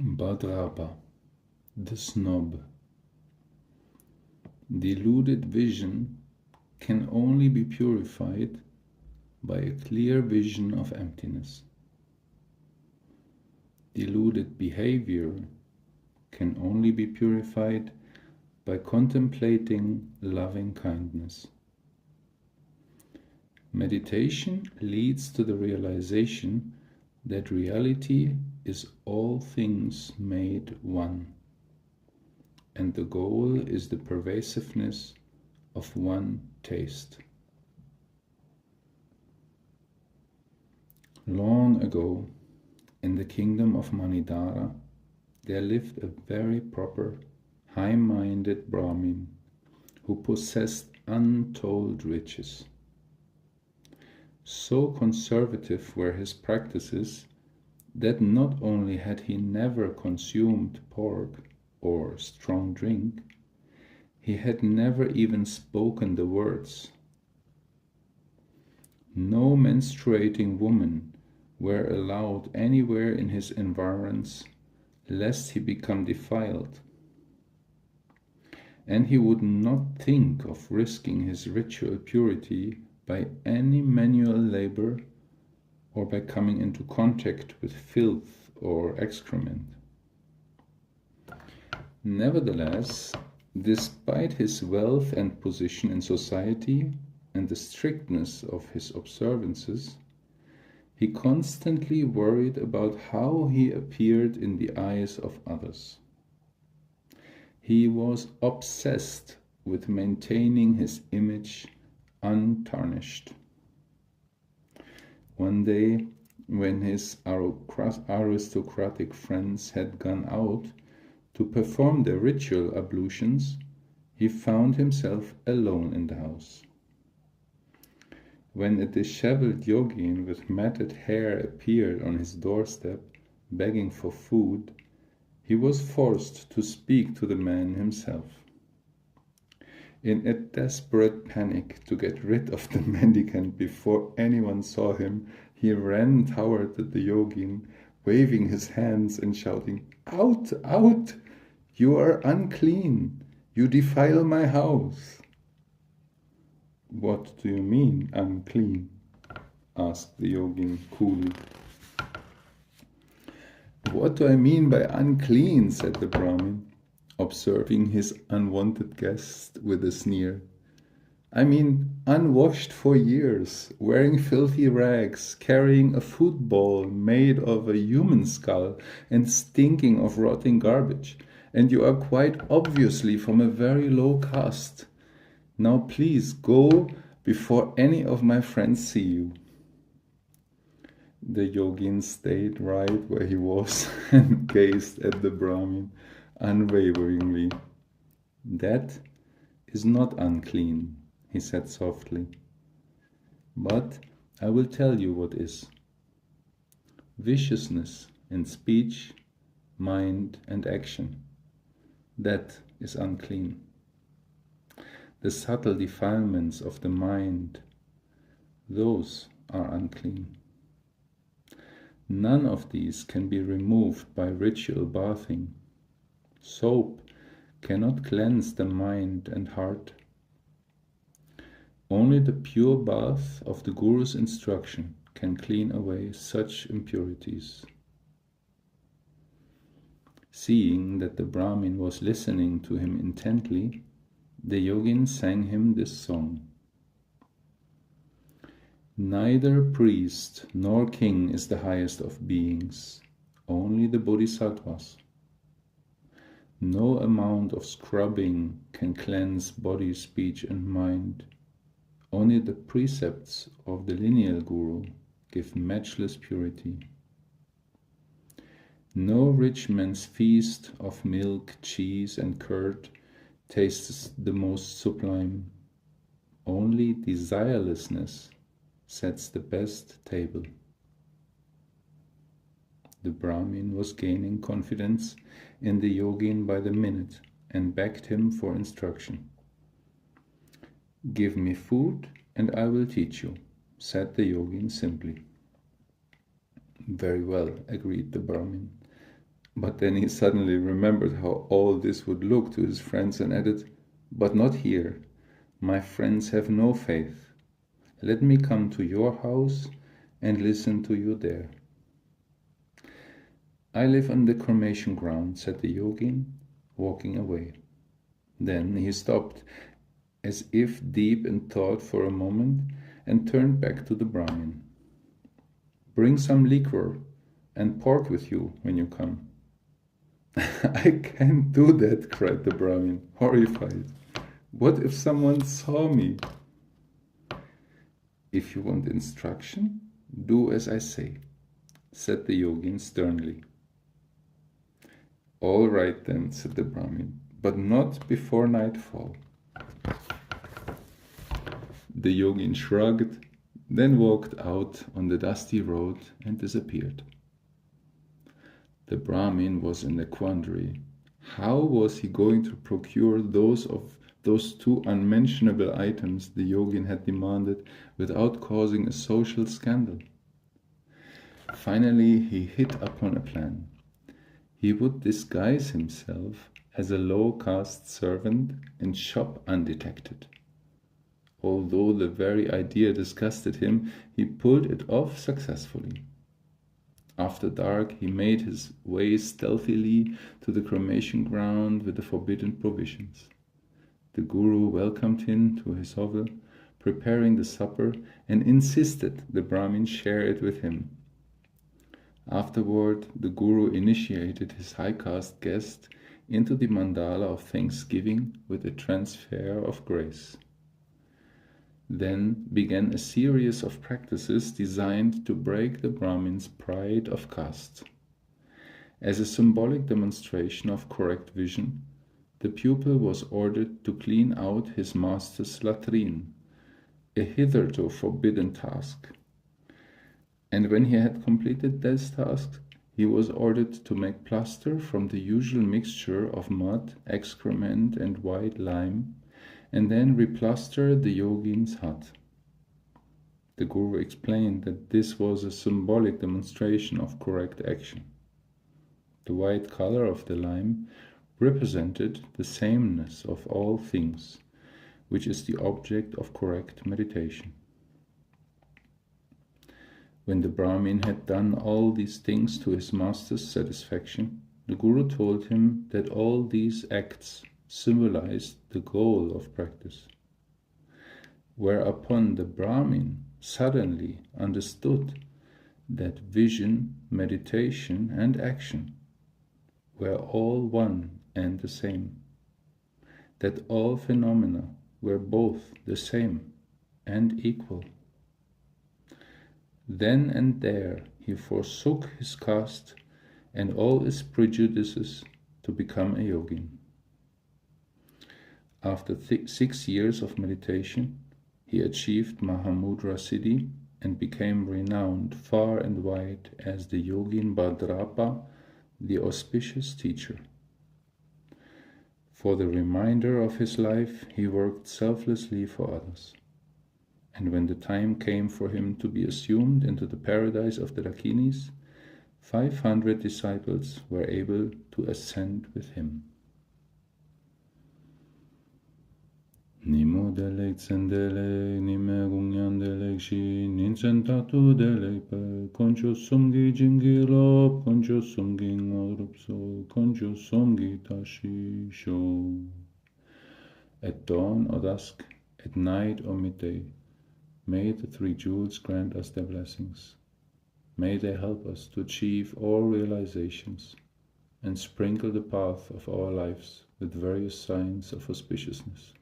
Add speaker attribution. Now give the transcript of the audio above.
Speaker 1: Bhadrapa, the Snob. Deluded vision can only be purified by a clear vision of emptiness. Deluded behavior can only be purified by contemplating loving kindness. Meditation leads to the realization that reality is all things made one, and the goal is the pervasiveness of one taste. Long ago, in the kingdom of Manidara, there lived a very proper, high-minded Brahmin who possessed untold riches. So conservative were his practices that not only had he never consumed pork or strong drink, he had never even spoken the words. No menstruating woman were allowed anywhere in his environs, lest he become defiled. And he would not think of risking his ritual purity by any manual labor or by coming into contact with filth or excrement. Nevertheless, despite his wealth and position in society and the strictness of his observances, he constantly worried about how he appeared in the eyes of others. He was obsessed with maintaining his image untarnished. One day, when his aristocratic friends had gone out to perform their ritual ablutions, he found himself alone in the house. When a disheveled yogin with matted hair appeared on his doorstep, begging for food, he was forced to speak to the man himself. In a desperate panic to get rid of the mendicant before anyone saw him, he ran toward the yogin, waving his hands and shouting, "Out, out! You are unclean! You defile my house!" "What do you mean, unclean?" asked the yogin coolly. "What do I mean by unclean?" said the Brahmin, observing his unwanted guest with a sneer. "I mean unwashed for years, wearing filthy rags, carrying a football made of a human skull, and stinking of rotting garbage. And you are quite obviously from a very low caste. Now please go before any of my friends see you." The yogin stayed right where he was and gazed at the Brahmin unwaveringly. "That is not unclean," he said softly. "But I will tell you what is. Viciousness in speech, mind, and action. That is unclean. The subtle defilements of the mind, those are unclean. None of these can be removed by ritual bathing. Soap cannot cleanse the mind and heart. Only the pure bath of the Guru's instruction can clean away such impurities." Seeing that the Brahmin was listening to him intently, the yogin sang him this song. "Neither priest nor king is the highest of beings, only the bodhisattvas. No amount of scrubbing can cleanse body, speech, and mind. Only the precepts of the lineal guru give matchless purity. No rich man's feast of milk, cheese, and curd tastes the most sublime. Only desirelessness sets the best table." The Brahmin was gaining confidence in the yogin by the minute and begged him for instruction. "Give me food and I will teach you," said the yogin simply. "Very well," agreed the Brahmin. But then he suddenly remembered how all this would look to his friends and added, "But not here. My friends have no faith. Let me come to your house and listen to you there." "I live on the cremation ground," said the yogin, walking away. Then he stopped, as if deep in thought for a moment, and turned back to the Brahmin. "Bring some liquor and pork with you when you come." "I can't do that," cried the Brahmin, horrified. "What if someone saw me?" "If you want instruction, do as I say," said the yogin sternly. "All right then," said the Brahmin, "but not before nightfall." The yogin shrugged, then walked out on the dusty road and disappeared. The Brahmin was in a quandary. How was he going to procure those two unmentionable items the yogin had demanded without causing a social scandal? Finally, he hit upon a plan. He would disguise himself as a low-caste servant and shop undetected. Although the very idea disgusted him, he pulled it off successfully. After dark, he made his way stealthily to the cremation ground with the forbidden provisions. The guru welcomed him to his hovel, preparing the supper, and insisted the Brahmin share it with him. Afterward, the guru initiated his high-caste guest into the mandala of thanksgiving with a transfer of grace. Then began a series of practices designed to break the Brahmin's pride of caste. As a symbolic demonstration of correct vision, the pupil was ordered to clean out his master's latrine, a hitherto forbidden task. And when he had completed this task, he was ordered to make plaster from the usual mixture of mud, excrement, and white lime, and then replaster the yogin's hut. The guru explained that this was a symbolic demonstration of correct action. The white color of the lime represented the sameness of all things, which is the object of correct meditation. When the Brahmin had done all these things to his master's satisfaction, the guru told him that all these acts symbolized the goal of practice. Whereupon the Brahmin suddenly understood that vision, meditation, and action were all one and the same, that all phenomena were both the same and equal. Then and there he forsook his caste and all his prejudices to become a yogin. After 6 years of meditation, he achieved Mahamudra Siddhi and became renowned far and wide as the yogin Bhadrapa, the auspicious teacher. For the remainder of his life, he worked selflessly for others. And when the time came for him to be assumed into the paradise of the Dakinis, 500 disciples were able to ascend with him. Nimo delek tsendele, nime gunyan delek shi, ninsen tatu delek pe, koncho sumgi jingi lop, koncho sumgi ngorup so, koncho sumgi tashi sho. At dawn or dusk, at night or midday, may the three jewels grant us their blessings. May they help us to achieve all realizations and sprinkle the path of our lives with various signs of auspiciousness.